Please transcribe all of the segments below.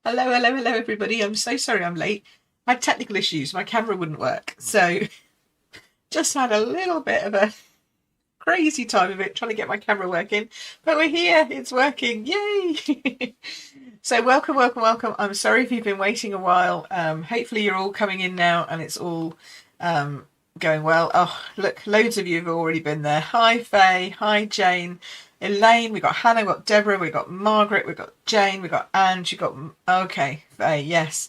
Hello, hello, hello, everybody. I'm so sorry I'm late. I had technical issues. My camera wouldn't work. So just had a little bit of a crazy time of it trying to get my camera working. But we're here. It's working. Yay! So welcome, welcome, welcome. I'm sorry if you've been waiting a while. Hopefully you're all coming in now and it's all going well. Oh, look, loads of you have already been there. Hi, Faye. Hi, Jane. Elaine, we got Hannah, we got Deborah, we got Margaret, we got Jane, we got Ange, you got okay, Faye, yes.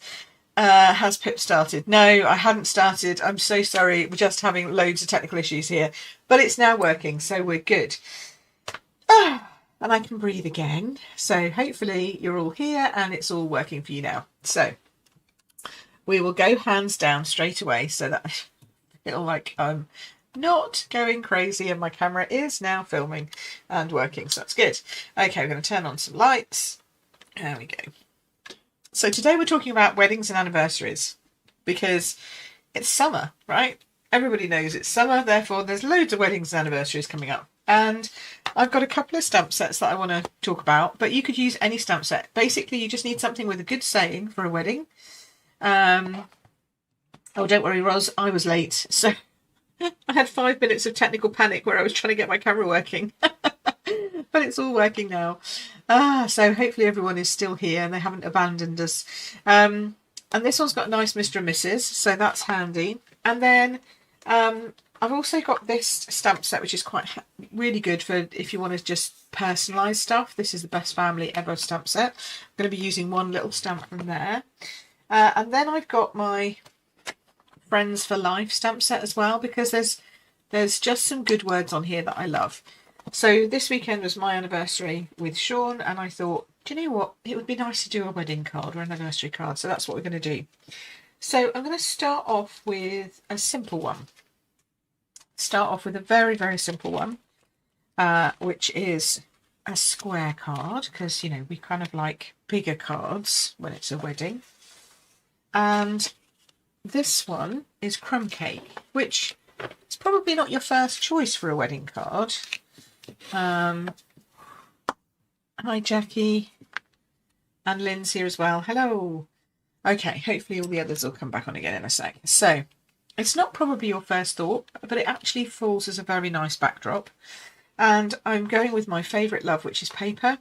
Has Pip started? No, I hadn't started. I'm so sorry. We're just having loads of technical issues here, but it's now working, so we're good. And I can breathe again. So hopefully you're all here and it's all working for you now. So we will go hands down straight away so that I feel like I'm not going crazy and my camera is now filming and working, so that's good. Okay, we're going to turn on some lights. There we go. So today we're talking about weddings and anniversaries because it's summer, right? Everybody knows it's summer, therefore there's loads of weddings and anniversaries coming up. And I've got a couple of stamp sets that I want to talk about, but you could use any stamp set. Basically, you just need something with a good saying for a wedding. Oh, don't worry, Ros, I was late, so I had 5 minutes of technical panic where I was trying to get my camera working, but it's all working now. So hopefully everyone is still here and they haven't abandoned us. And this one's got a nice Mr. and Mrs., so that's handy. And then I've also got this stamp set, which is quite really good for if you want to just personalise stuff. This is the Best Family Ever stamp set. I'm going to be using one little stamp from there. And then I've got my Friends for Life stamp set as well, because there's just some good words on here that I love. So this weekend was my anniversary with Sean, and I thought, do you know what? It would be nice to do a wedding card or an anniversary card, so that's what we're going to do. So I'm going to start off with a simple one. Start off with a very, very simple one, which is a square card, because, you know, we kind of like bigger cards when it's a wedding. And this one is crumb cake, which is probably not your first choice for a wedding card. Hi, Jackie. And Lynn's here as well. Hello. Okay, hopefully all the others will come back on again in a sec. So, it's not probably your first thought, but it actually falls as a very nice backdrop. And I'm going with my favourite love, which is paper.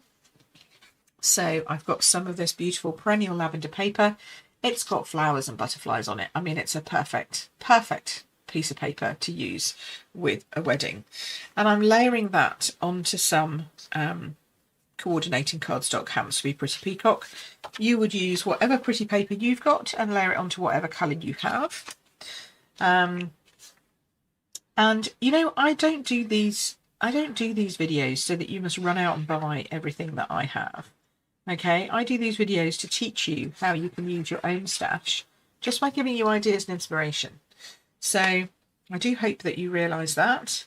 So, I've got some of this beautiful perennial lavender paper. It's got flowers and butterflies on it. I mean, it's a perfect piece of paper to use with a wedding. And I'm layering that onto some coordinating cardstock happens to be Pretty Peacock. You would use whatever pretty paper you've got and layer it onto whatever colour you have. And you know, I don't do these videos so that you must run out and buy everything that I have. Okay, I do these videos to teach you how you can use your own stash just by giving you ideas and inspiration. So I do hope that you realise that.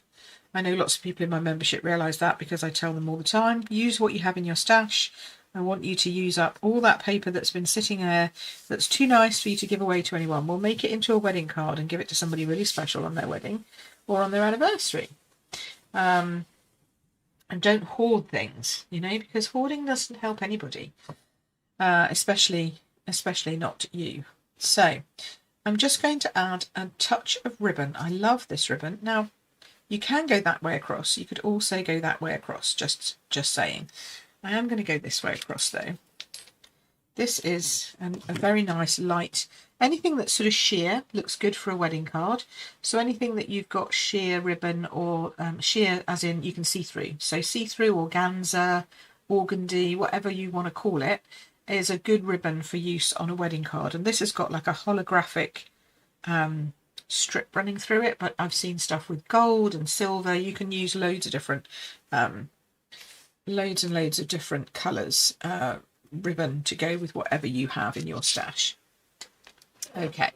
I know lots of people in my membership realise that because I tell them all the time, use what you have in your stash. I want you to use up all that paper that's been sitting there that's too nice for you to give away to anyone. We'll make it into a wedding card and give it to somebody really special on their wedding or on their anniversary. And don't hoard things, you know, because hoarding doesn't help anybody, especially not you. So I'm just going to add a touch of ribbon. I love this ribbon. Now, you can go that way across. You could also go that way across, just saying. I am going to go this way across, though. This is a very nice light. Anything that's sort of sheer looks good for a wedding card. So anything that you've got sheer ribbon or sheer as in you can see through. So see-through, organza, organdy, whatever you want to call it, is a good ribbon for use on a wedding card. And this has got like a holographic strip running through it, but I've seen stuff with gold and silver. You can use loads of different loads and loads of different colours ribbon to go with whatever you have in your stash. Okay,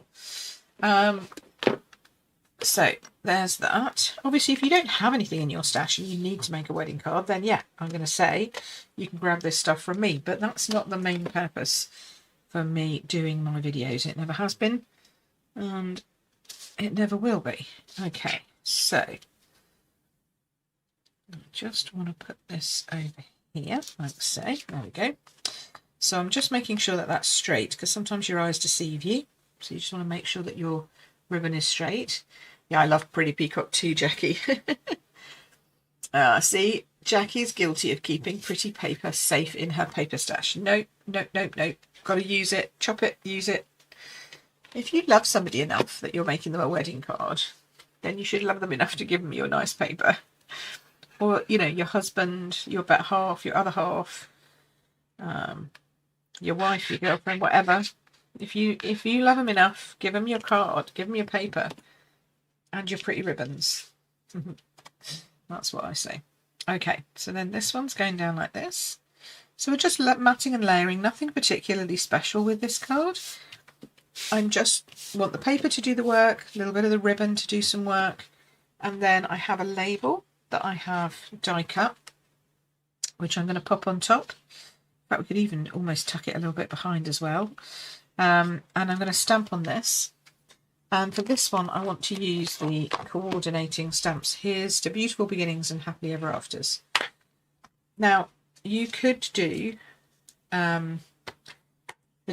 so there's that. Obviously, if you don't have anything in your stash and you need to make a wedding card, then yeah, I'm going to say you can grab this stuff from me, but that's not the main purpose for me doing my videos. It never has been, and it never will be. Okay, so I just want to put this over here, like so. There we go. So I'm just making sure that that's straight, because sometimes your eyes deceive you. So you just want to make sure that your ribbon is straight. Yeah, I love Pretty Peacock too, Jackie. See, Jackie's guilty of keeping pretty paper safe in her paper stash. Nope, nope, nope, nope. Got to use it, chop it, use it. If you love somebody enough that you're making them a wedding card, then you should love them enough to give them your nice paper. Or, you know, your husband, your better half, your other half, your wife, your girlfriend, whatever. If you love them enough, give them your card, give them your paper, and your pretty ribbons. That's what I say. Okay, so then this one's going down like this. So we're just matting and layering, nothing particularly special with this card. I just want the paper to do the work, a little bit of the ribbon to do some work, and then I have a label that I have die cut, which I'm going to pop on top. In fact, we could even almost tuck it a little bit behind as well. And I'm going to stamp on this. And for this one, I want to use the coordinating stamps. Here's to Beautiful Beginnings and Happily Ever Afters. Now, you could do the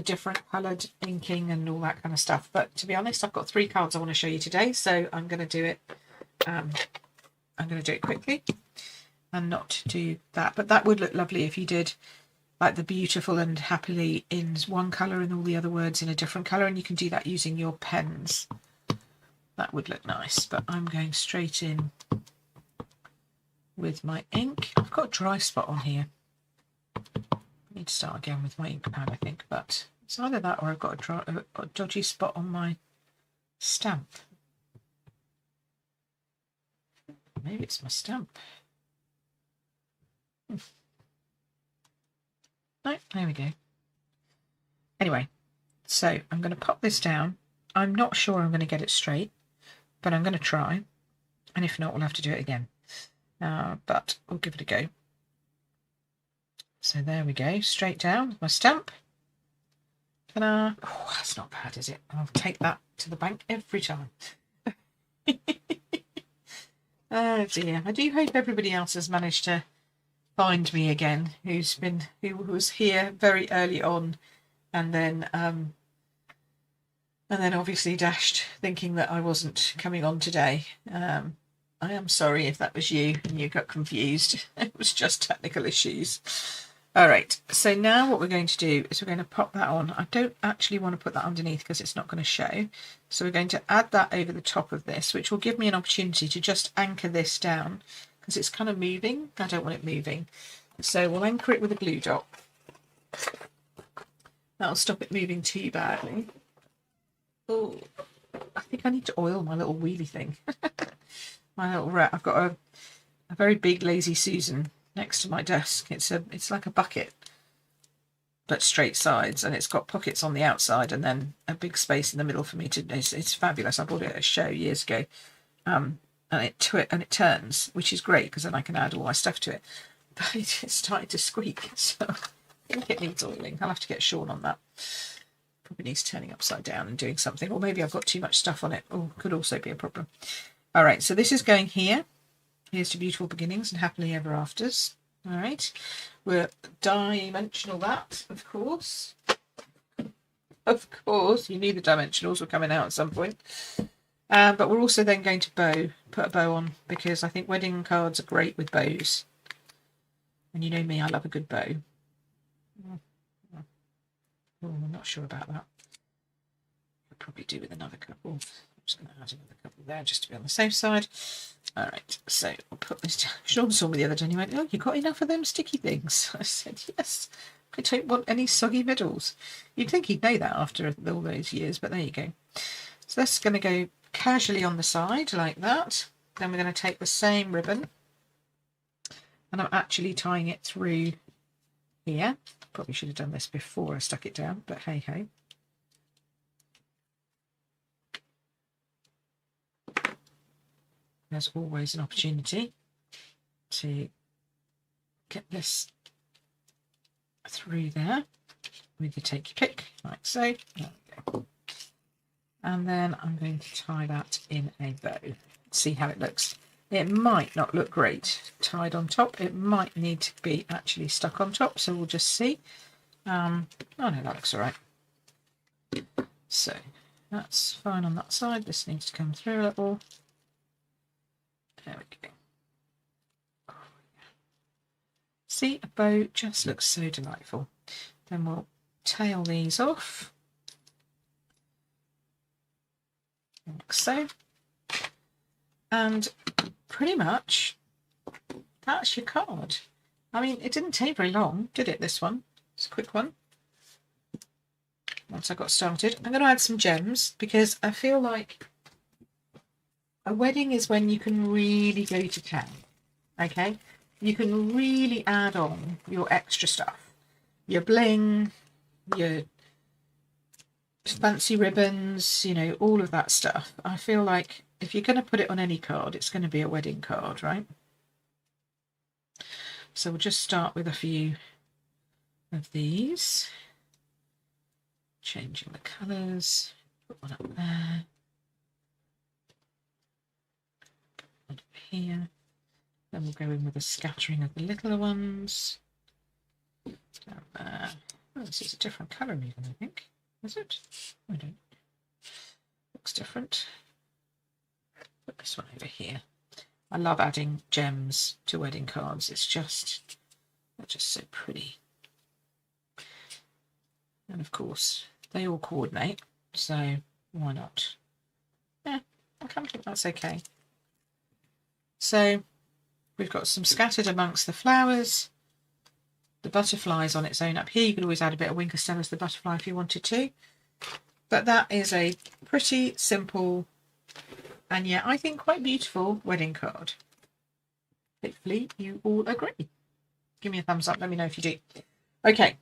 different coloured inking and all that kind of stuff, but to be honest, I've got 3 cards I want to show you today, so I'm going to do it. I'm going to do it quickly and not do that. But that would look lovely if you did like the Beautiful and Happily in one colour and all the other words in a different colour, and you can do that using your pens. That would look nice, but I'm going straight in with my ink. I've got a dry spot on here. I need to start again with my ink pad, I think, but it's either that or I've got a dodgy spot on my stamp. Maybe it's my stamp. No, there we go. Anyway, so I'm going to pop this down. I'm not sure I'm going to get it straight, but I'm going to try. And if not, we'll have to do it again. But we'll give it a go. So there we go, straight down with my stamp. Ta-da! Oh, that's not bad, is it? I'll take that to the bank every time. Oh dear. I do hope everybody else has managed to find me again, who was here very early on, and then obviously dashed thinking that I wasn't coming on today. I am sorry if that was you and you got confused. It was just technical issues. All right, so now what we're going to do is we're going to pop that on. I don't actually want to put that underneath because it's not going to show. So we're going to add that over the top of this, which will give me an opportunity to just anchor this down because it's kind of moving. I don't want it moving. So we'll anchor it with a glue dot. That'll stop it moving too badly. Oh, I think I need to oil my little wheelie thing. My little rat. I've got a very big Lazy Susan next to my desk. It's like a bucket, but straight sides, and it's got pockets on the outside and then a big space in the middle for me to. It's fabulous. I bought it at a show years ago, and it turns, which is great because then I can add all my stuff to it. But it started to squeak, so I think it needs oiling. I'll have to get Sean on that. Probably needs turning upside down and doing something, or maybe I've got too much stuff on it. Oh, could also be a problem. All right, so this is going here. Here's to Beautiful Beginnings and Happily Ever Afters. All right, we're dimensional that, of course. Of course, you knew the dimensionals were coming out at some point. But we're also then going to put a bow on, because I think wedding cards are great with bows. And you know me, I love a good bow. Oh, I'm not sure about that. I'll probably do with another couple. I'm just going to add another couple there just to be on the safe side. All right, so I'll put this down. Sean saw me the other day and he went, "Oh, you got enough of them sticky things?" I said, "Yes, I don't want any soggy middles." You'd think he'd know that after all those years, but there you go. So that's going to go casually on the side like that. Then we're going to take the same ribbon, and I'm actually tying it through here. Probably should have done this before I stuck it down, but hey ho. There's always an opportunity to get this through there with your take your pick, like so. There we go. And then I'm going to tie that in a bow. See how it looks. It might not look great tied on top. It might need to be actually stuck on top, so we'll just see. Oh no, that looks all right. So that's fine on that side. This needs to come through a little. There we go. See, a bow just looks so delightful. Then we'll tail these off, like so. And pretty much that's your card. I mean, it didn't take very long, did it, this one? It's a quick one. Once I got started, I'm going to add some gems because I feel like a wedding is when you can really go to town, okay? You can really add on your extra stuff. Your bling, your fancy ribbons, you know, all of that stuff. I feel like if you're going to put it on any card, it's going to be a wedding card, right? So we'll just start with a few of these. Changing the colours. Put one up there. One up here. Then we'll go in with a scattering of the littler ones. Down there. Oh, this is a different colour even, I think. Is it? I don't. Looks different. Put this one over here. I love adding gems to wedding cards. It's just, they're just so pretty. And of course, they all coordinate, so why not? Yeah, I kind of think that's okay. So we've got some scattered amongst the flowers. The butterflies on its own up here. You could always add a bit of Winkerstella as the butterfly if you wanted to. But that is a pretty simple and yet I think quite beautiful wedding card. Hopefully you all agree. Give me a thumbs up, let me know if you do. Okay,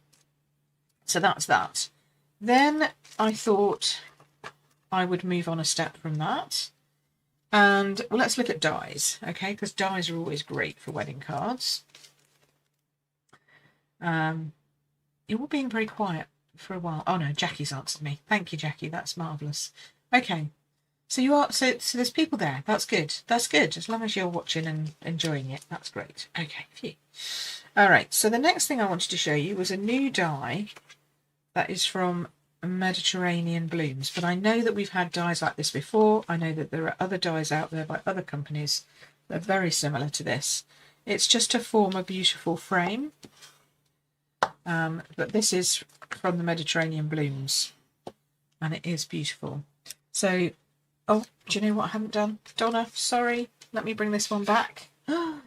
so that's that. Then I thought I would move on a step from that. And well, let's look at dies, okay? Because dies are always great for wedding cards. You're all being very quiet for a while. Oh no, Jackie's answered me. Thank you, Jackie. That's marvellous. Okay, so you are so there's people there. That's good. That's good. As long as you're watching and enjoying it, that's great. Okay, phew. All right. So the next thing I wanted to show you was a new die that is from Mediterranean Blooms. But I know that we've had dies like this before. I know that there are other dies out there by other companies that are very similar to this. It's just to form a beautiful frame. But this is from the Mediterranean Blooms, and it is beautiful. So, oh, do you know what I haven't done? Donna, sorry, let me bring this one back. I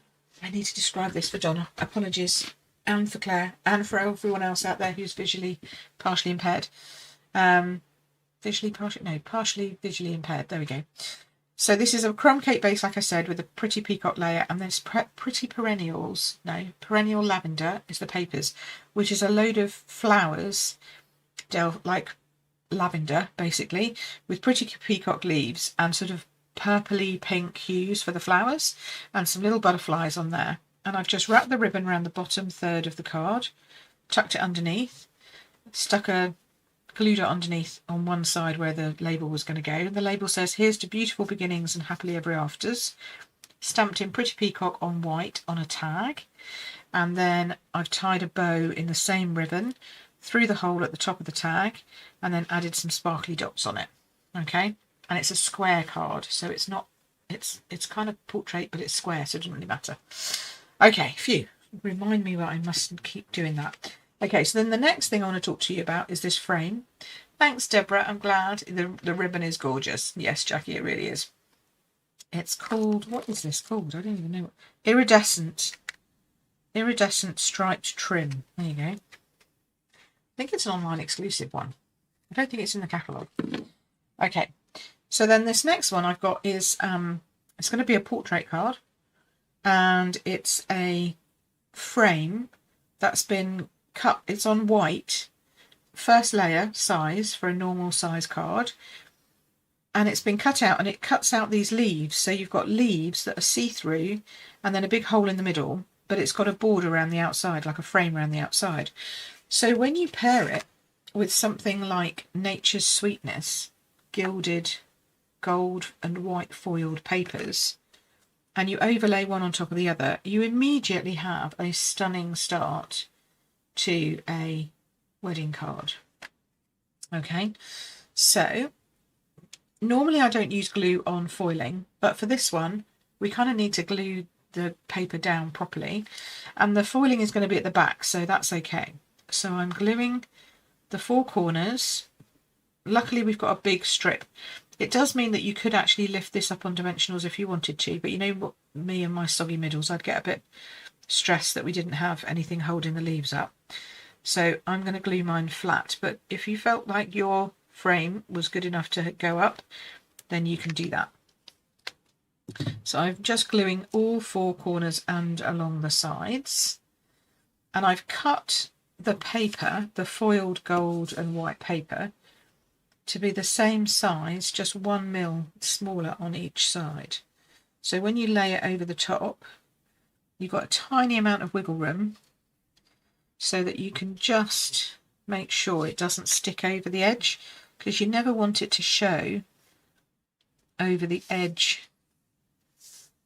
need to describe this for Donna. Apologies. And for Claire, and for everyone else out there who's visually partially impaired. Partially visually impaired. There we go. So this is a crumb cake base, like I said, with a pretty peacock layer, and there's perennial lavender is the papers, which is a load of flowers, like lavender, basically, with pretty peacock leaves and sort of purpley pink hues for the flowers, and some little butterflies on there. And I've just wrapped the ribbon around the bottom third of the card, tucked it underneath, stuck a glue dot underneath on one side where the label was going to go. And the label says, "Here's to beautiful beginnings and happily ever afters," stamped in pretty peacock on white on a tag. And then I've tied a bow in the same ribbon through the hole at the top of the tag, and then added some sparkly dots on it. Okay, and it's a square card, so it's not, it's kind of portrait, but it's square, so it doesn't really matter. Okay, phew, remind me that I mustn't keep doing that. Okay, so then the next thing I want to talk to you about is this frame. Thanks, Deborah. I'm glad. The ribbon is gorgeous. Yes, Jackie, it really is. It's called, what is this called? I don't even know. Iridescent striped trim. There you go. I think it's an online exclusive one. I don't think it's in the catalogue. Okay, so then this next one I've got is, it's going to be a portrait card. And it's a frame that's been cut. It's on white, first layer size for a normal size card, and it's been cut out, and it cuts out these leaves, so you've got leaves that are see-through and then a big hole in the middle, but it's got a border around the outside, like a frame around the outside. So when you pair it with something like Nature's Sweetness gilded gold and white foiled papers, and you overlay one on top of the other, you immediately have a stunning start to a wedding card. Okay, so normally I don't use glue on foiling, but for this one we kind of need to glue the paper down properly, and the foiling is going to be at the back, so that's okay. So I'm gluing the 4 corners. Luckily we've got a big strip. It does mean that you could actually lift this up on dimensionals if you wanted to, but you know what, me and my soggy middles, I'd get a bit stressed that we didn't have anything holding the leaves up. So I'm going to glue mine flat, but if you felt like your frame was good enough to go up, then you can do that. So I'm just gluing all 4 corners and along the sides, and I've cut the paper, the foiled gold and white paper, to be the same size, just 1 mil smaller on each side. So when you lay it over the top, you've got a tiny amount of wiggle room so that you can just make sure it doesn't stick over the edge, because you never want it to show over the edge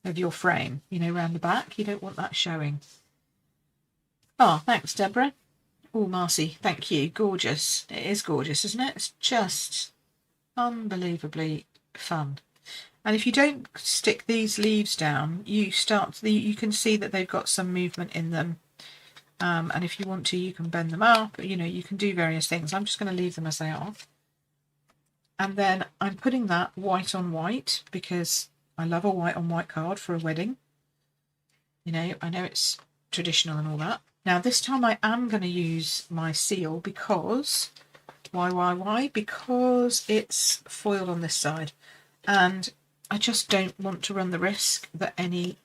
of your frame, you know, around the back. You don't want that showing. Oh, thanks, Deborah. Oh, Marcy, thank you. Gorgeous. It is gorgeous, isn't it? It's just unbelievably fun. And if you don't stick these leaves down, you can see that they've got some movement in them. And if you want to, you can bend them up. You know, you can do various things. I'm just going to leave them as they are. And then I'm putting that white on white because I love a white on white card for a wedding. You know, I know it's traditional and all that. Now this time I am going to use my seal because, why? Because it's foiled on this side, and I just don't want to run the risk that any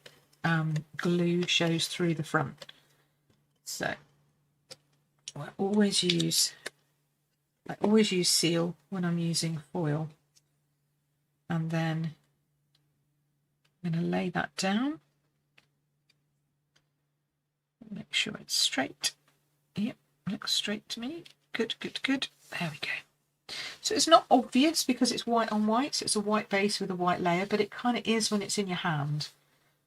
glue shows through the front. So I always use seal when I'm using foil, and then I'm going to lay that down. Make sure it's straight. Yep, looks straight to me. Good. There we go. So it's not obvious because it's white on white, so it's a white base with a white layer, but it kind of is when it's in your hand.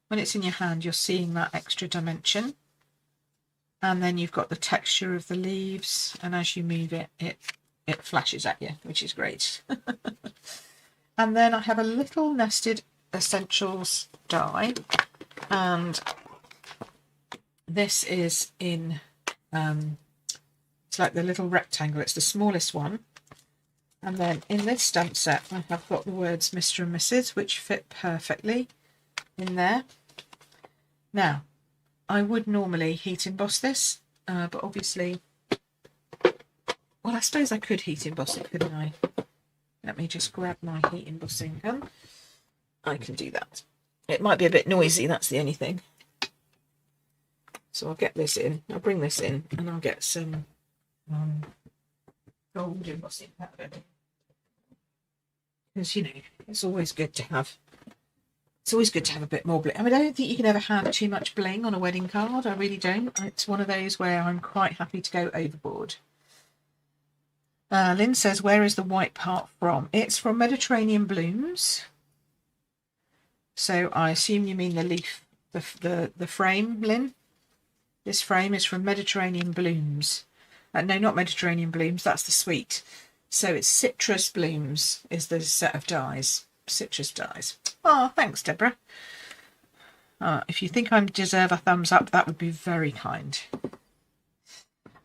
When it's in your hand, you're seeing that extra dimension. And then you've got the texture of the leaves, and as you move it, it flashes at you, which is great. And then I have a little nested essentials die, and this is in, it's like the little rectangle, it's the smallest one. And then in this stamp set, I have got the words Mr. and Mrs., which fit perfectly in there. Now, I would normally heat emboss this, but obviously, well, I suppose I could heat emboss it, couldn't I? Let me just grab my heat embossing gun. I can do that. It might be a bit noisy, that's the only thing. So I'll get this in, I'll bring this in, and I'll get some gold embossing powder. Because, you know, it's always good to have a bit more bling. I mean, I don't think you can ever have too much bling on a wedding card. I really don't. It's one of those where I'm quite happy to go overboard. Lynn says, where is the white part from? It's from Mediterranean Blooms. So I assume you mean the leaf, the frame, Lynn? This frame is from Mediterranean Blooms. No, not Mediterranean Blooms, that's the sweet. So it's Citrus Blooms is the set of dies. Citrus dies. Oh, thanks, Deborah. If you think I deserve a thumbs up, that would be very kind.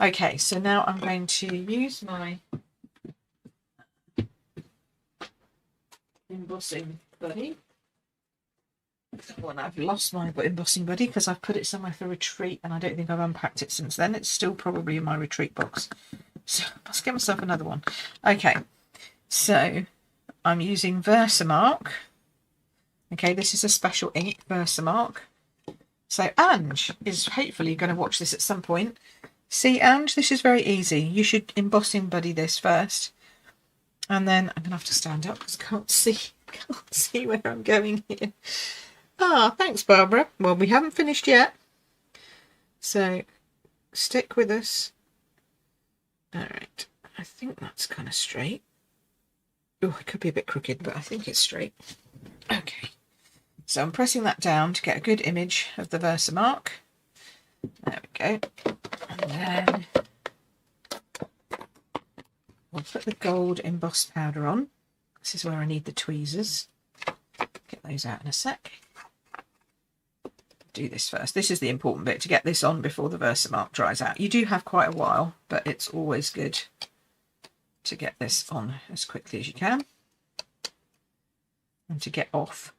Okay, so now I'm going to use my embossing buddy. Well, I've lost my embossing buddy because I've put it somewhere for retreat, and I don't think I've unpacked it since then. It's still probably in my retreat box, so I must get myself another one. Okay, so I'm using Versamark. Okay, this is a special ink, Versamark. So Ange is hopefully going to watch this at some point. See, Ange, this is very easy. You should embossing buddy this first, and then I'm going to have to stand up because I can't see where I'm going here. Ah, thanks, Barbara. Well, we haven't finished yet, so stick with us. All right, I think that's kind of straight. Oh, it could be a bit crooked, but I think it's straight. Okay, so I'm pressing that down to get a good image of the Versamark. There we go. And then put the gold embossed powder on. This is where I need the tweezers. Get those out in a sec. Do this first. This is the important bit, to get this on before the Versamark dries out. You do have quite a while, but it's always good to get this on as quickly as you can and to get off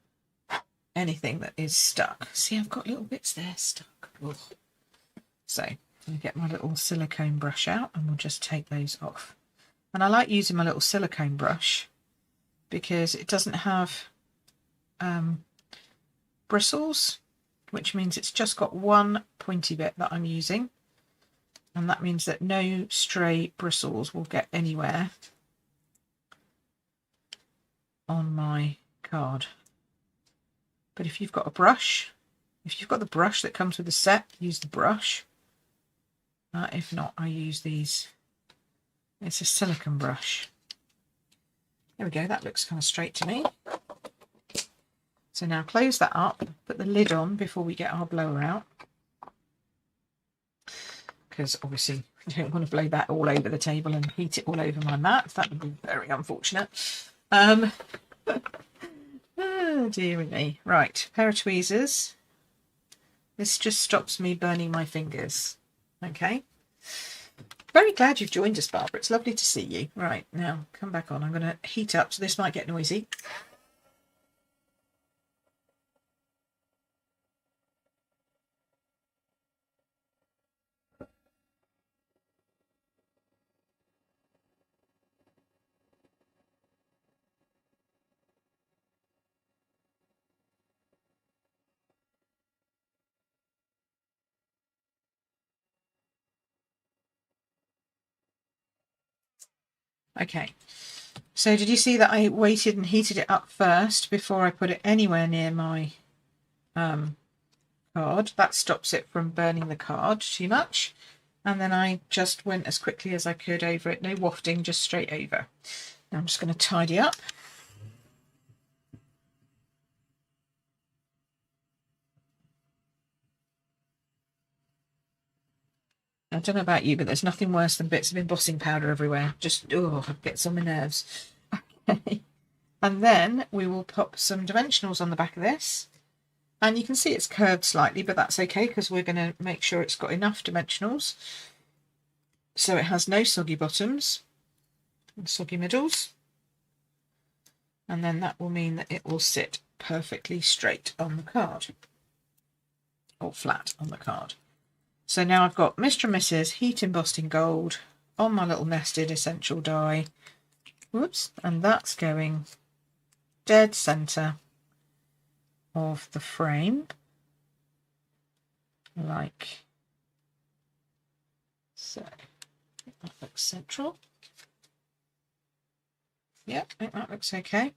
anything that is stuck. See, I've got little bits there stuck. Ugh. So I'm going to get my little silicone brush out and we'll just take those off. And I like using my little silicone brush because it doesn't have bristles, which means it's just got one pointy bit that I'm using, and that means that no stray bristles will get anywhere on my card. But if you've got a brush, if you've got the brush that comes with the set, use the brush. If not, I use these. It's a silicone brush. There we go, that looks kind of straight to me. So now close that up, put the lid on before we get our blower out, because obviously we don't want to blow that all over the table and heat it all over my mat. That would be very unfortunate. Oh dear me. Right, pair of tweezers. This just stops me burning my fingers. Okay. Very glad you've joined us, Barbara. It's lovely to see you. Right, now come back on. I'm going to heat up, so this might get noisy. Okay, so did you see that I waited and heated it up first before I put it anywhere near my card? That stops it from burning the card too much. And then I just went as quickly as I could over it, no wafting, just straight over. Now I'm just going to tidy up. I don't know about you, but there's nothing worse than bits of embossing powder everywhere. Just, oh, it gets on my nerves. Okay. And then we will pop some dimensionals on the back of this. And you can see it's curved slightly, but that's okay because we're going to make sure it's got enough dimensionals so it has no soggy bottoms and soggy middles. And then that will mean that it will sit perfectly straight on the card, or flat on the card. So now I've got Mr. and Mrs. Heat Embossed in Gold on my little nested essential die. Whoops, and that's going dead centre of the frame, like so. I think that looks central. Yep, I think that looks okay.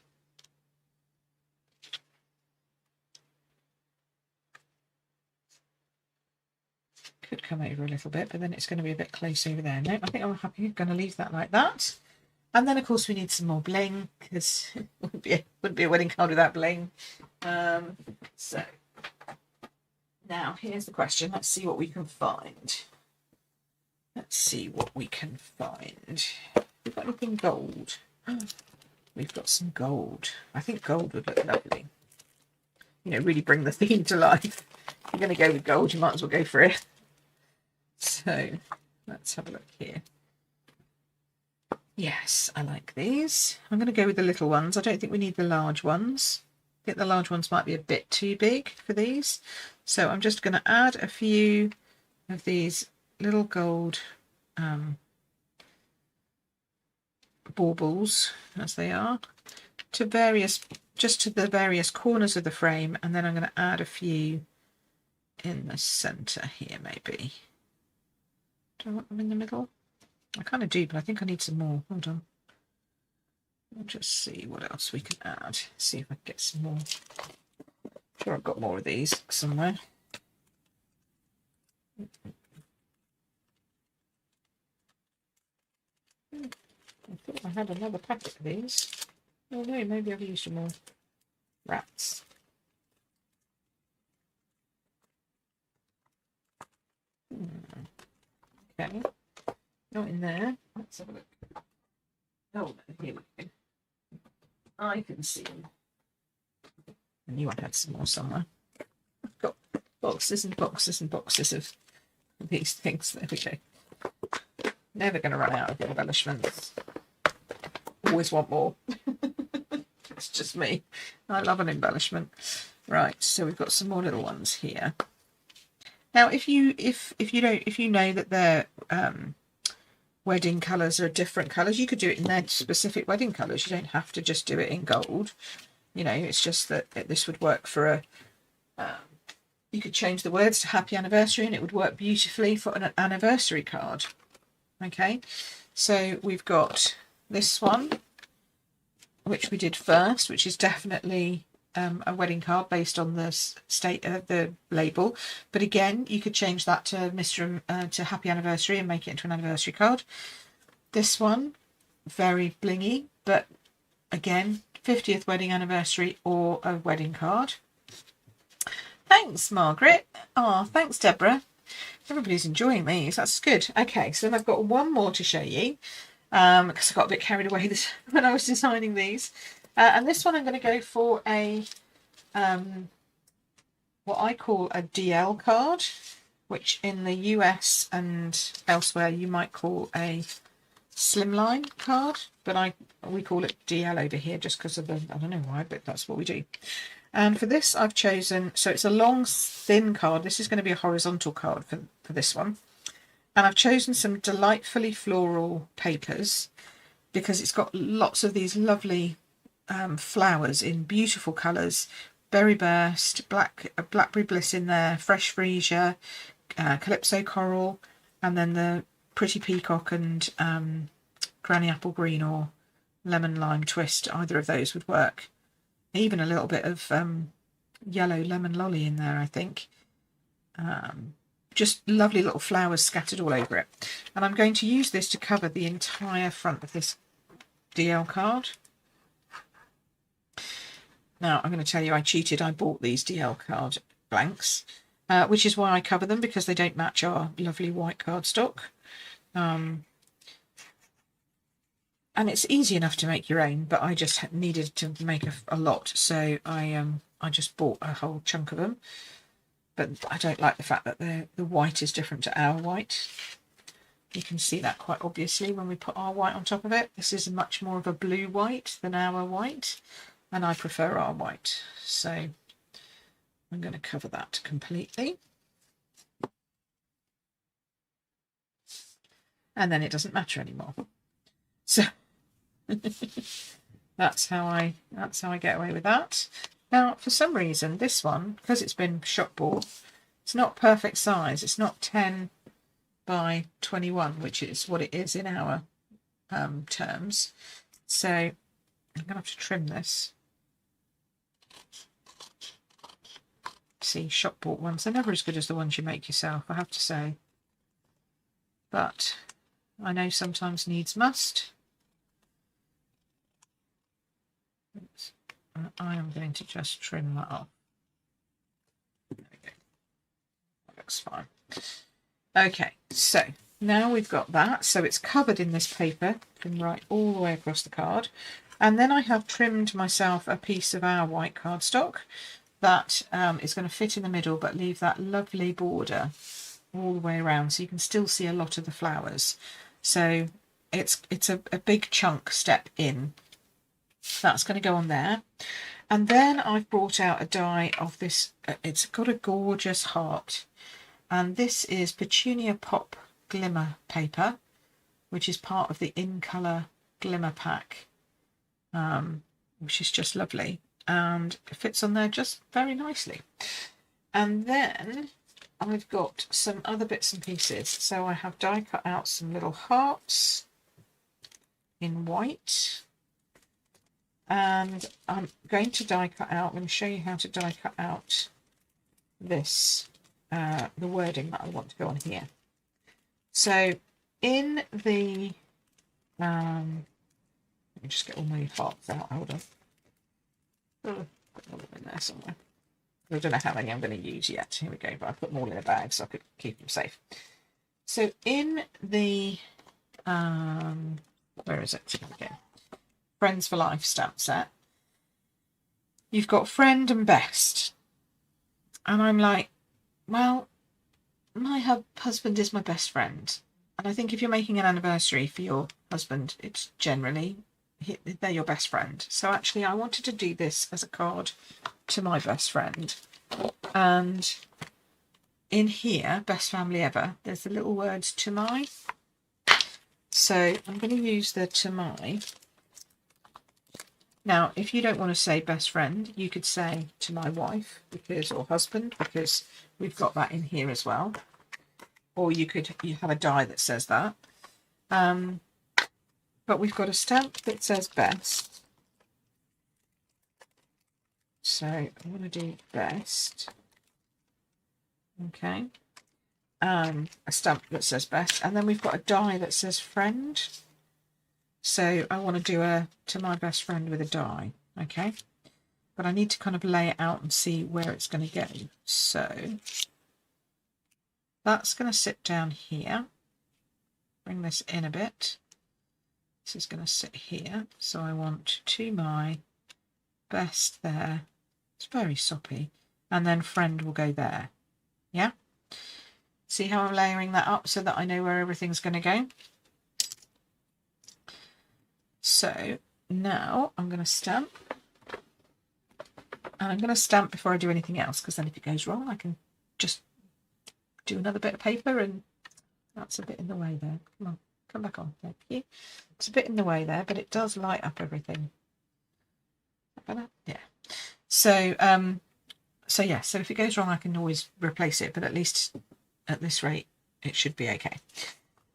Could come over a little bit, but then it's going to be a bit close over there. No, I think I'm happy. I'm going to leave that like that. And then, of course, we need some more bling, because it wouldn't be a wedding card without bling. So, now, here's the question. Let's see what we can find. Let's see what we can find. We've got anything gold? We've got some gold. I think gold would look lovely. You know, really bring the theme to life. If you're going to go with gold, you might as well go for it. So, let's have a look here. Yes, I like these. I'm going to go with the little ones. I don't think we need the large ones. I think the large ones might be a bit too big for these. So I'm just going to add a few of these little gold baubles, as they are, to just to the various corners of the frame, and then I'm going to add a few in the centre here, maybe. Do I want them in the middle? I kind of do, but I think I need some more. Hold on. I'll just see what else we can add. See if I can get some more. I'm sure I've got more of these somewhere. I thought I had another packet of these. Oh no, maybe I've used some more. Rats. Okay. Not in there. Let's have a look. Oh, here we go. I can see them. I knew I had some more somewhere. I've got boxes and boxes and boxes of these things. There we go. Never going to run out of embellishments. Always want more. It's just me. I love an embellishment. Right, so we've got some more little ones here. Now, if you know that their wedding colours are different colours, you could do it in their specific wedding colours. You don't have to just do it in gold. You know, it's just that this would work for a. You could change the words to happy anniversary, and it would work beautifully for an anniversary card. Okay, so we've got this one, which we did first, which is definitely a wedding card based on the the label, but again you could change that to to happy anniversary and make it into an anniversary card. This one, very blingy, but again 50th wedding anniversary or a wedding card. Thanks, Margaret. Oh, thanks, Deborah. Everybody's enjoying these. That's good. Okay, so then I've got one more to show you because I got a bit carried away when I was designing these. And this one I'm going to go for a what I call a DL card, which in the US and elsewhere you might call a slimline card, but we call it DL over here just because of the, I don't know why, but that's what we do. And for this I've chosen, so it's a long thin card. This is going to be a horizontal card for this one. And I've chosen some delightfully floral papers because it's got lots of these lovely flowers in beautiful colours. Berry burst, blackberry bliss in there, fresh freesia, calypso coral, and then the pretty peacock and granny apple green or lemon lime twist. Either of those would work. Even a little bit of yellow lemon lolly in there, I think. Just lovely little flowers scattered all over it. And I'm going to use this to cover the entire front of this DL card. Now, I'm going to tell you I cheated. I bought these DL card blanks, which is why I cover them, because they don't match our lovely white cardstock. And it's easy enough to make your own, but I just needed to make a lot, so I just bought a whole chunk of them. But I don't like the fact that the white is different to our white. You can see that quite obviously when we put our white on top of it. This is much more of a blue white than our white, and I prefer our white. So I'm going to cover that completely. And then it doesn't matter anymore. So that's how I get away with that. Now, for some reason, this one, because it's been shop bought, it's not perfect size. It's not 10 by 21, which is what it is in our terms. So I'm going to have to trim this. See, shop bought ones, they're never as good as the ones you make yourself, I have to say. But I know sometimes needs must. I am going to just trim that off. There we go. That looks fine. Okay, so now we've got that. So it's covered in this paper from right all the way across the card. And then I have trimmed myself a piece of our white cardstock that is going to fit in the middle, but leave that lovely border all the way around, so you can still see a lot of the flowers. So it's a big chunk step in. That's going to go on there. And then I've brought out a die of this. It's got a gorgeous heart. And this is Petunia Pop Glimmer paper, which is part of the In Colour Glimmer pack, which is just lovely. And it fits on there just very nicely. And then I've got some other bits and pieces. So I have die cut out some little hearts in white. And I'm going to die cut out, I'm going to show you how to die cut out this, the wording that I want to go on here. So in the, let me just get all my hearts out, hold on. Oh, put them in there somewhere. I don't know how many I'm going to use yet. Here we go, but I put them all in a bag so I could keep them safe. So in the, Where is it? Here we go. Friends for Life stamp set. You've got friend and best. And I'm like, well, my husband is my best friend. And I think if you're making an anniversary for your husband, it's generally, they're your best friend. So actually I wanted to do this as a card to my best friend. And in here, best family ever, there's the little words to my. So I'm going to use the to my. Now, if you don't want to say best friend, you could say to my wife or husband, because we've got that in here as well. Or you have a die that says that. But we've got a stamp that says best. So I want to do best. Okay. A stamp that says best. And then we've got a die that says friend. So I want to do a to my best friend with a die. Okay. But I need to kind of lay it out and see where it's going to go. So that's going to sit down here. Bring this in a bit. This is going to sit here. So I want to my best there. It's very soppy. And then friend will go there. Yeah? See how I'm layering that up so that I know where everything's going to go? So now I'm going to stamp. And I'm going to stamp before I do anything else, because then if it goes wrong, I can just do another bit of paper, and that's a bit in the way there. Come on, come back on. Thank you. It's a bit in the way there, but it does light up everything. Yeah. So, so if it goes wrong, I can always replace it, but at least at this rate, it should be okay.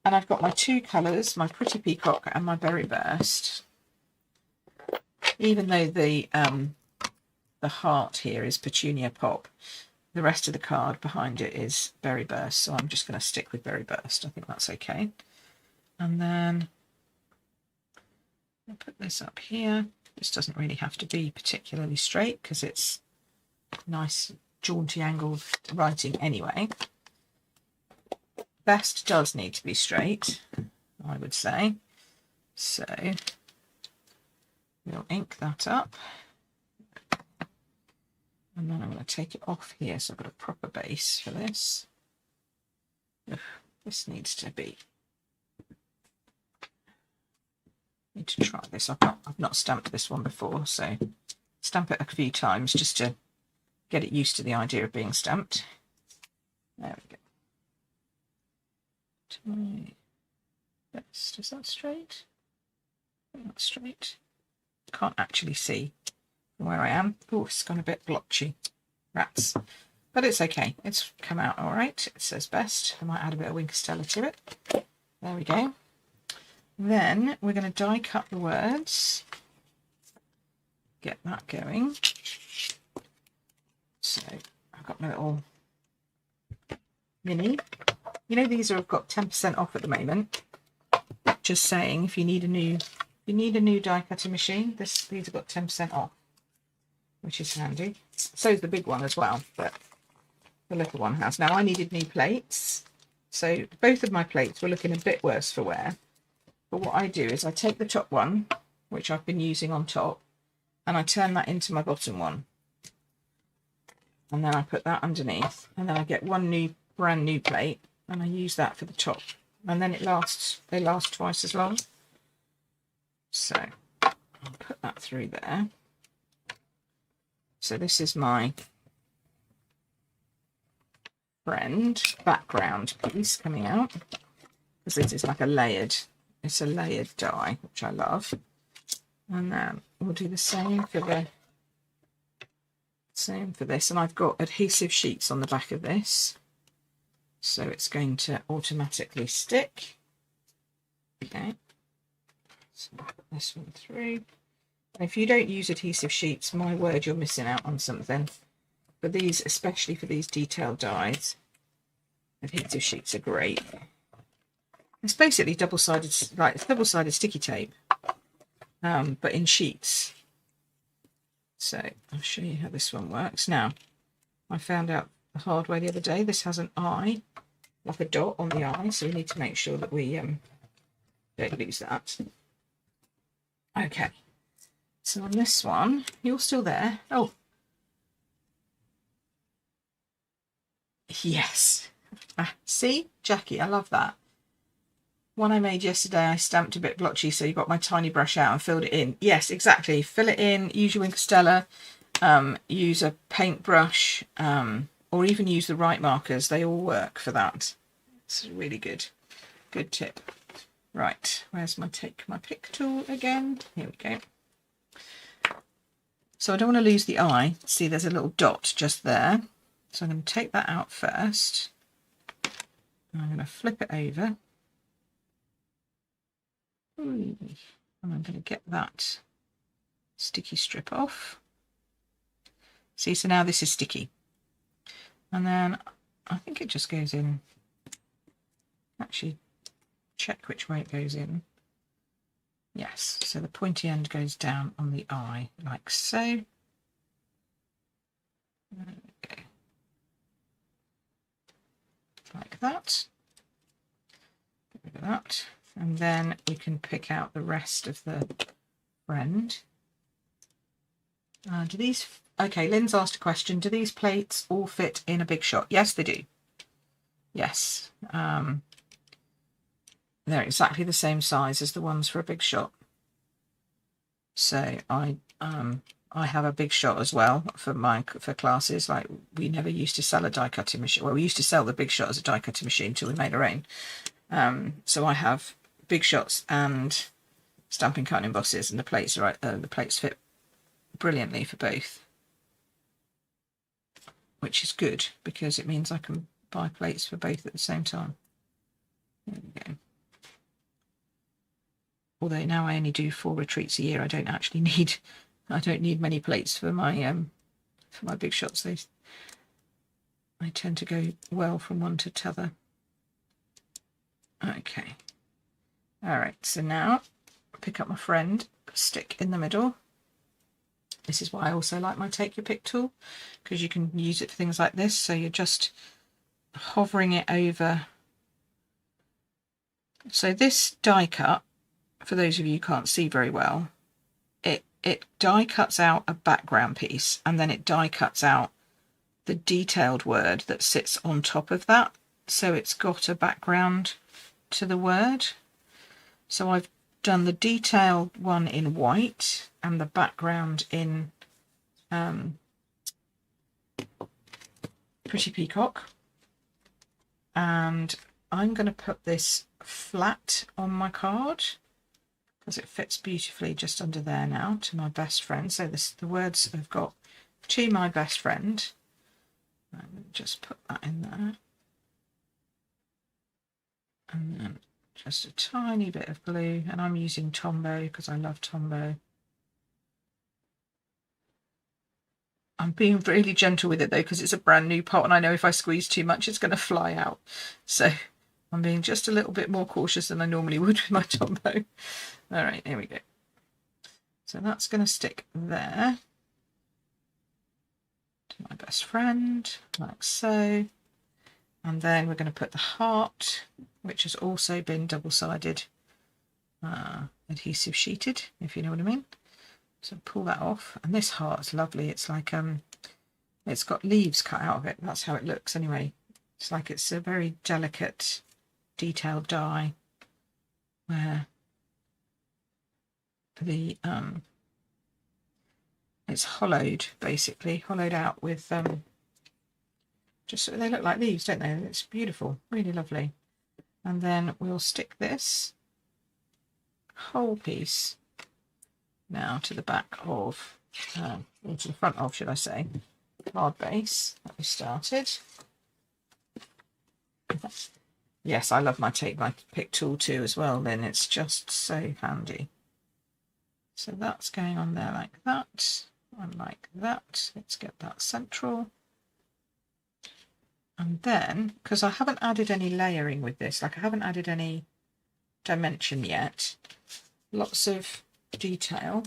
And I've got my two colours, my Pretty Peacock and my Berry Burst. Even though the heart here is Petunia Pop, the rest of the card behind it is Berry Burst, so I'm just going to stick with Berry Burst. I think that's okay. And then I'll put this up here. This doesn't really have to be particularly straight because it's nice jaunty angled writing anyway. Best does need to be straight, I would say. So we'll ink that up. And then I'm going to take it off here, so I've got a proper base for this. Ugh, this needs to be. Need to try this. I've not stamped this one before, so stamp it a few times just to get it used to the idea of being stamped. There we go. To my best. Is that straight? That's straight. Can't actually see from where I am. Oh, it's gone a bit blotchy. Rats. But it's okay. It's come out all right. It says best. I might add a bit of Winkstella to it. There we go. Then we're going to die cut the words. Get that going. So I've got my little mini. You know, these have got 10% off at the moment. Just saying, if you need a new die cutting machine, these have got 10% off, which is handy. So is the big one as well, but the little one has. Now I needed new plates, so both of my plates were looking a bit worse for wear. But what I do is I take the top one, which I've been using on top, and I turn that into my bottom one. And then I put that underneath, and then I get one brand new plate, and I use that for the top. And then they last twice as long. So I'll put that through there. So this is my friend background piece coming out, because this is like it's a layered die, which I love. And then we'll do the same for this. And I've got adhesive sheets on the back of this, so it's going to automatically stick. Okay, so I'll put this one through. And if you don't use adhesive sheets, my word, you're missing out on something. For these, especially for these detailed dies, adhesive sheets are great. It's basically double-sided sticky tape, but in sheets. So I'll show you how this one works. Now, I found out the hard way the other day. This has an eye, like a dot on the eye, so we need to make sure that we don't lose that. Okay, so on this one, you're still there. Oh, yes. See, Jackie, I love that. One I made yesterday, I stamped a bit blotchy, so you got my tiny brush out and filled it in. Yes, exactly. Fill it in, use your Wink of Stella, use a paintbrush, or even use the right markers. They all work for that. It's really good. Good tip. Right, where's my take my pick tool again? Here we go. So I don't want to lose the eye. See, there's a little dot just there. So I'm going to take that out first. I'm going to flip it over. And I'm going to get that sticky strip off. See, so now this is sticky. And then I think it just goes in. Actually, check which way it goes in. Yes, so the pointy end goes down on the eye, like so. There we go. Like that. Get rid of that. And then we can pick out the rest of the friend. Do these... Okay, Lynn's asked a question. Do these plates all fit in a big shot? Yes, they do. Yes. They're exactly the same size as the ones for a big shot. So I have a big shot as well for classes. Like, we never used to sell a die cutting machine. Well, we used to sell the big shot as a die cutting machine until we made our own. So I have big shots and stamping cutting embosses, and the plates fit brilliantly for both, which is good because it means I can buy plates for both at the same time. There we go. Although now I only do 4 retreats a year, I don't need many plates for my big shots. I tend to go well from one to t'other. Okay. All right. So now pick up my friend, stick in the middle. This is why I also like my Take Your Pick tool, because you can use it for things like this. So you're just hovering it over. So this die cut, for those of you who can't see very well, it die cuts out a background piece, and then it die cuts out the detailed word that sits on top of that. So it's got a background to the word. So I've done the detailed one in white and the background in Pretty Peacock. And I'm going to put this flat on my card because it fits beautifully just under there now, to my best friend. So the words have got to my best friend. I'm going to just put that in there. And then just a tiny bit of glue, and I'm using Tombow because I love Tombow. I'm being really gentle with it though, because it's a brand new pot, and I know if I squeeze too much it's going to fly out. So I'm being just a little bit more cautious than I normally would with my Tombow. All right, here we go. So that's going to stick there to my best friend, like so. And then we're going to put the heart, which has also been double-sided adhesive sheeted, if you know what I mean. So pull that off, and this heart's lovely. It's like it's got leaves cut out of it. That's how it looks anyway. It's like it's a very delicate, detailed die where the it's hollowed, basically hollowed out with just so they look like leaves, don't they? It's beautiful, really lovely. And then we'll stick this whole piece now to the back of, or to the front of, should I say, card base that we started. Yes, I love my Take My Pick tool too as well, then it's just so handy. So that's going on there like that, and like that. Let's get that central. And then, because I haven't added any layering with this, like I haven't added any dimension yet, lots of detail,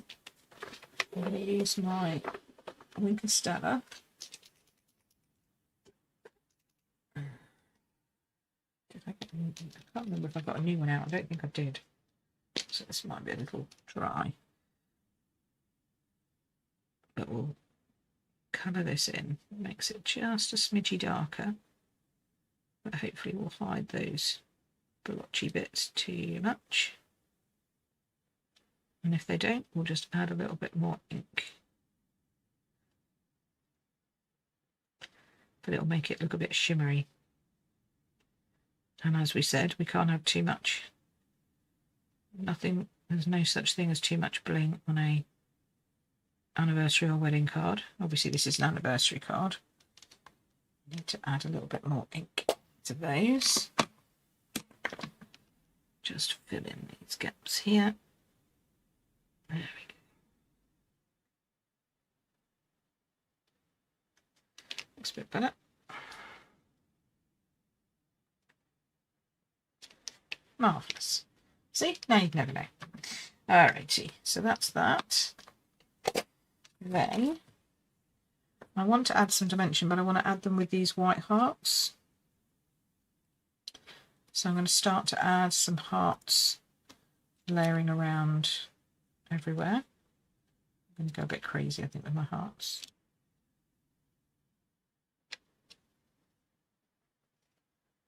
I'm going to use my Wink of Stella. I can't remember if I got a new one out. I don't think I did. So this might be a little dry. but we'll colour this in. It makes it just a smidgy darker, but hopefully we'll hide those blotchy bits too much. And if they don't, we'll just add a little bit more ink. But it'll make it look a bit shimmery. And as we said, we can't have too much. There's no such thing as too much bling on a anniversary or wedding card. Obviously this is an anniversary card. I need to add a little bit more ink to those. Just fill in these gaps here. There we go. Looks a bit better. Marvellous. See? Now you'd never know. Alrighty, so that's that. Then I want to add some dimension, but I want to add them with these white hearts. So I'm going to start to add some hearts layering around everywhere. I'm going to go a bit crazy, I think, with my hearts.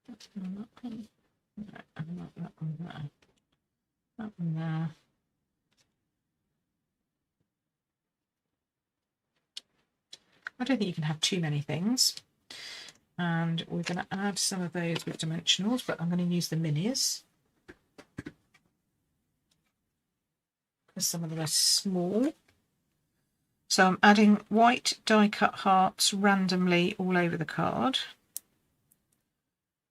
That one there. That one there. I don't think you can have too many things. And we're going to add some of those with dimensionals, but I'm going to use the minis, because some of them are small. So I'm adding white die cut hearts randomly all over the card.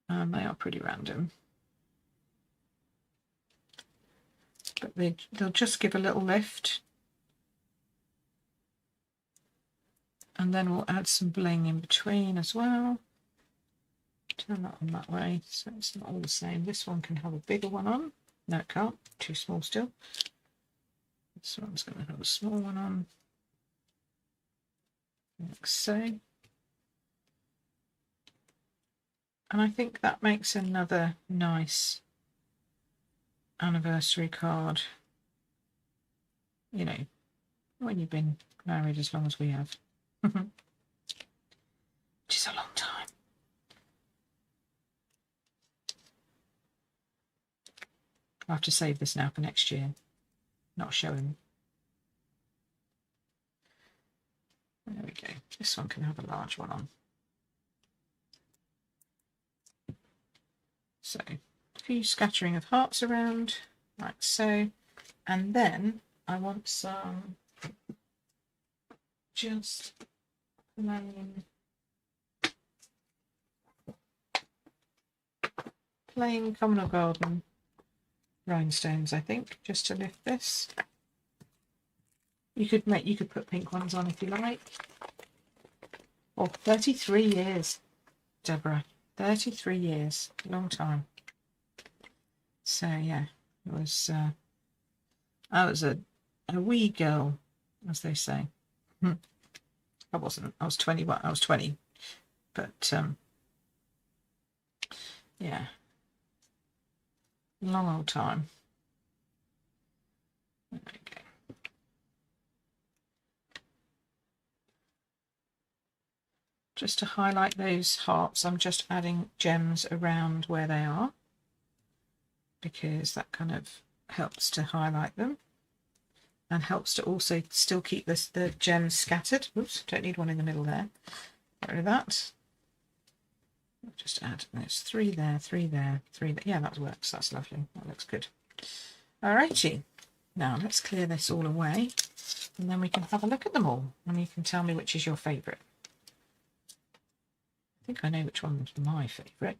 And they are pretty random. But they'll just give a little lift. And then we'll add some bling in between as well. Turn that on that way, so it's not all the same. This one can have a bigger one on. No, it can't. Too small still. This one's going to have a small one on. Like so. And I think that makes another nice anniversary card. You know, when you've been married as long as we have. Which is a long time. I'll have to save this now for next year, not show him. There we go. This one can have a large one on. So, a few scattering of hearts around, like so. And then I want some just plain common or garden rhinestones, I think, just to lift this. You could put pink ones on if you like. Oh, 33 years, Deborah. 33 years, long time. So yeah, it was. I was a wee girl, as they say. I wasn't. I was 21. I was 20, but yeah. Long old time. There we go. Just to highlight those hearts, I'm just adding gems around where they are, because that kind of helps to highlight them and helps to also still keep the gems scattered. Oops, don't need one in the middle there. Get rid of that. Just add, there's 3 there, 3 there, 3 there. Yeah, that works. That's lovely. That looks good. Alrighty. Now let's clear this all away, and then we can have a look at them all, and you can tell me which is your favourite. I think I know which one's my favourite.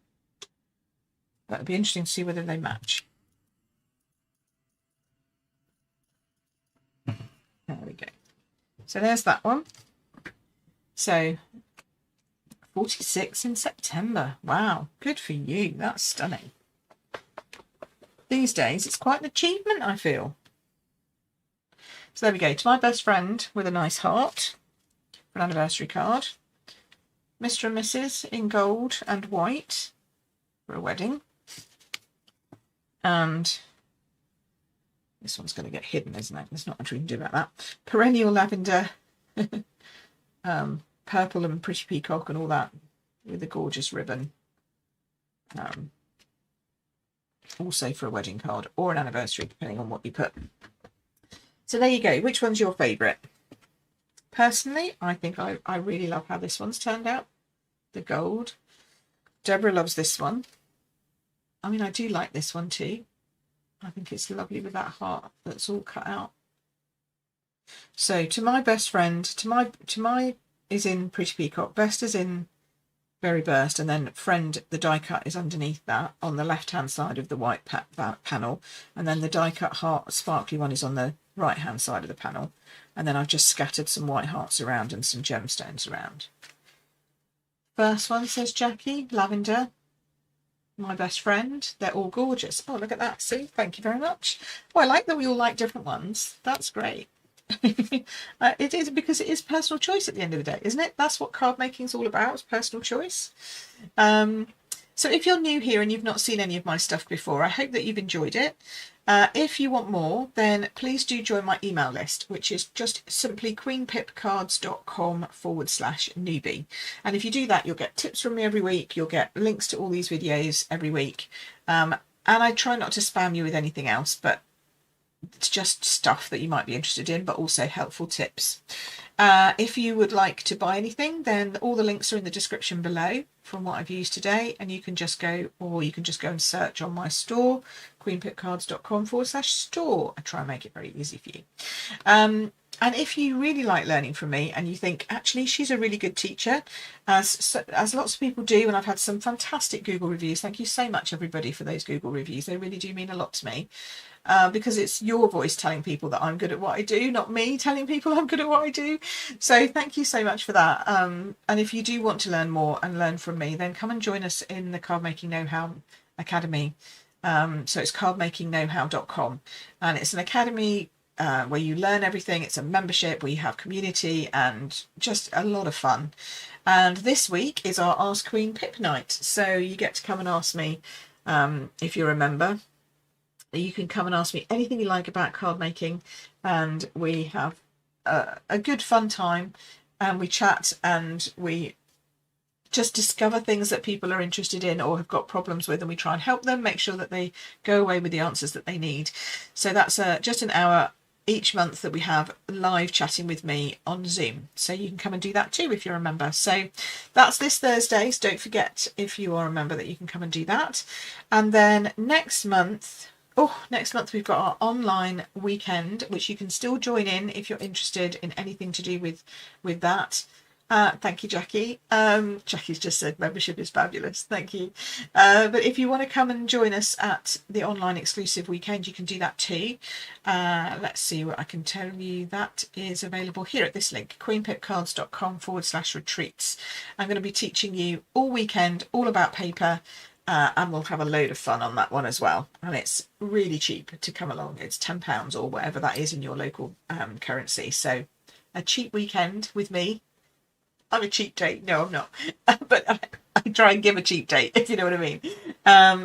But it'll be interesting to see whether they match. There we go. So there's that one. So 46 in September. Wow, good for you. That's stunning. These days, it's quite an achievement, I feel. So there we go. To my best friend with a nice heart for an anniversary card. Mr. and Mrs. in gold and white for a wedding. And this one's going to get hidden, isn't it? There's not much we can do about that. Perennial lavender Purple and Pretty Peacock and all that with a gorgeous ribbon. Also for a wedding card or an anniversary, depending on what you put. So there you go. Which one's your favourite? Personally, I think I really love how this one's turned out. The gold. Deborah loves this one. I mean, I do like this one too. I think it's lovely with that heart that's all cut out. So to my best friend, to my is in Pretty Peacock, best is in Very Burst, and then friend, the die cut is underneath that on the left hand side of the white panel, and then the die cut heart sparkly one is on the right hand side of the panel, and then I've just scattered some white hearts around and some gemstones around. First one, says Jackie, lavender, my best friend. They're all gorgeous. Oh, look at that. See, thank you very much. Well, I like that we all like different ones. That's great. It is, because it is personal choice at the end of the day, isn't it? That's what card making is all about, is personal choice. So if you're new here and you've not seen any of my stuff before, I hope that you've enjoyed it. If you want more, then please do join my email list, which is just simply queenpipcards.com/newbie. And if you do that, you'll get tips from me every week. You'll get links to all these videos every week. And I try not to spam you with anything else, but it's just stuff that you might be interested in, but also helpful tips. If you would like to buy anything, then all the links are in the description below from what I've used today, and you can just go, or you can just go and search on my store, queenpipcards.com/store. I try and make it very easy for you. And if you really like learning from me and you think, actually, she's a really good teacher, as lots of people do, and I've had some fantastic Google reviews. Thank you so much, everybody, for those Google reviews. They really do mean a lot to me. Because it's your voice telling people that I'm good at what I do, not me telling people I'm good at what I do. So thank you so much for that. And if you do want to learn more and learn from me, then come and join us in the Card Making Know-How Academy. So it's cardmakingknowhow.com, and it's an academy where you learn everything. It's a membership where you have community and just a lot of fun. And this week is our Ask Queen Pip night. So you get to come and ask me, if you're a member. You can come and ask me anything you like about card making, and we have a good fun time, and we chat and we just discover things that people are interested in or have got problems with, and we try and help them, make sure that they go away with the answers that they need. So that's just an hour each month that we have live chatting with me on Zoom. So you can come and do that too if you're a member. So that's this Thursday. So don't forget, if you are a member, that you can come and do that. And then next month we've got our online weekend, which you can still join in if you're interested in anything to do with that. Thank you, Jackie. Jackie's just said membership is fabulous. Thank you. But if you want to come and join us at the online exclusive weekend, you can do that too. Let's see what I can tell you. That is available here at this link, queenpipcards.com/retreats. I'm going to be teaching you all weekend all about paper. And we'll have a load of fun on that one as well. And it's really cheap to come along. It's £10 or whatever that is in your local currency. So a cheap weekend with me. I'm a cheap date. No, I'm not. But I try and give a cheap date, if you know what I mean,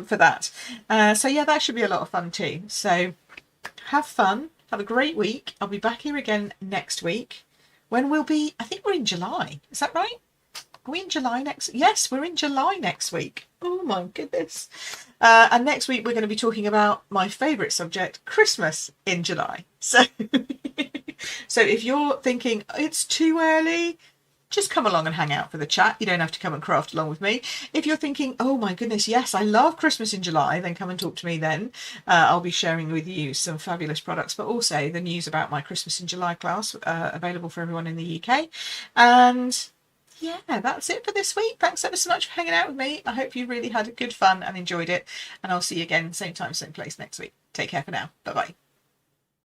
for that. So yeah, that should be a lot of fun too. So have fun. Have a great week. I'll be back here again next week. When we'll be, I think we're in July. Is that right? Are we in July next? Yes, we're in July next week. Oh my goodness. And next week we're going to be talking about my favourite subject, Christmas in July. So, so if you're thinking it's too early, just come along and hang out for the chat. You don't have to come and craft along with me. If you're thinking, oh my goodness, yes, I love Christmas in July, then come and talk to me then. I'll be sharing with you some fabulous products, but also the news about my Christmas in July class, available for everyone in the UK. And yeah, that's it for this week. Thanks ever so much for hanging out with me. I hope you really had good fun and enjoyed it. And I'll see you again, same time, same place next week. Take care for now. Bye-bye.